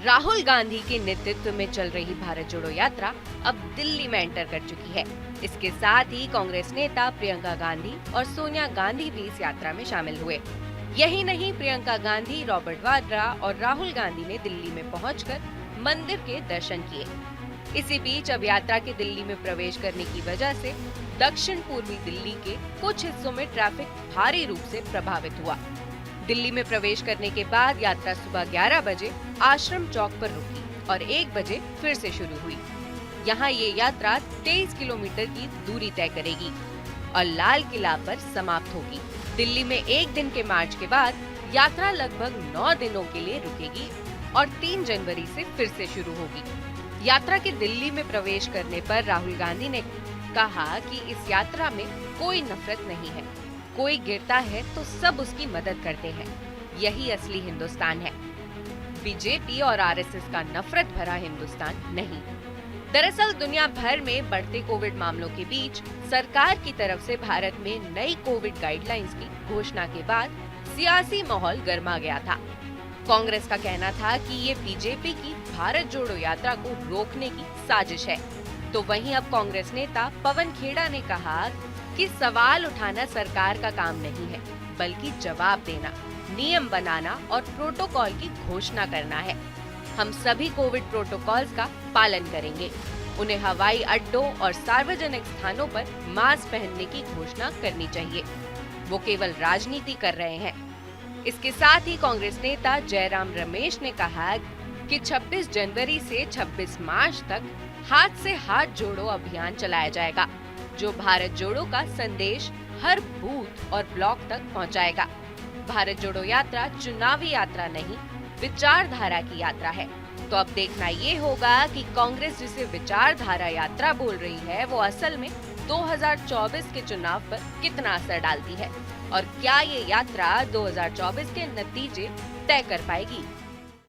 राहुल गांधी के नेतृत्व में चल रही भारत जोड़ो यात्रा अब दिल्ली में एंटर कर चुकी है। इसके साथ ही कांग्रेस नेता प्रियंका गांधी और सोनिया गांधी भी इस यात्रा में शामिल हुए। यही नहीं, प्रियंका गांधी, रॉबर्ट वाड्रा और राहुल गांधी ने दिल्ली में पहुंचकर मंदिर के दर्शन किए। इसी बीच अब यात्रा के दिल्ली में प्रवेश करने की वजह से दक्षिण पूर्वी दिल्ली के कुछ हिस्सों में ट्रैफिक भारी रूप से प्रभावित हुआ। दिल्ली में प्रवेश करने के बाद यात्रा सुबह 11 बजे आश्रम चौक पर रुकी और 1 बजे फिर से शुरू हुई। यहाँ ये यात्रा 23 किलोमीटर की दूरी तय करेगी और लाल किला पर समाप्त होगी। दिल्ली में 1 दिन के मार्च के बाद यात्रा लगभग 9 दिनों के लिए रुकेगी और 3 जनवरी से फिर से शुरू होगी। यात्रा के दिल्ली में प्रवेश करने पर राहुल गांधी ने कहा कि इस यात्रा में कोई नफरत नहीं है, कोई गिरता है तो सब उसकी मदद करते हैं, यही असली हिंदुस्तान है। बीजेपी और आरएसएस का नफरत भरा हिंदुस्तान नहीं। दरअसल दुनिया भर में बढ़ते कोविड मामलों के बीच सरकार की तरफ से भारत में नई कोविड गाइडलाइंस की घोषणा के बाद सियासी माहौल गर्मा गया था। कांग्रेस का कहना था कि ये बीजेपी की भारत जोड़ो यात्रा को रोकने की साजिश है। तो वहीं अब कांग्रेस नेता पवन खेड़ा ने कहा कि सवाल उठाना सरकार का काम नहीं है, बल्कि जवाब देना, नियम बनाना और प्रोटोकॉल की घोषणा करना है। हम सभी कोविड प्रोटोकॉल्स का पालन करेंगे। उन्हें हवाई अड्डों और सार्वजनिक स्थानों पर मास्क पहनने की घोषणा करनी चाहिए। वो केवल राजनीति कर रहे हैं। इसके साथ ही कांग्रेस नेता जयराम रमेश ने कहा कि 26 जनवरी से 26 मार्च तक हाथ से हाथ जोड़ो अभियान चलाया जाएगा, जो भारत जोड़ो का संदेश हर बूथ और ब्लॉक तक पहुंचाएगा। भारत जोड़ो यात्रा चुनावी यात्रा नहीं, विचारधारा की यात्रा है। तो अब देखना ये होगा कि कांग्रेस जिसे विचारधारा यात्रा बोल रही है, वो असल में 2024 के चुनाव पर कितना असर डालती है और क्या ये यात्रा 2024 के नतीजे तय कर पाएगी।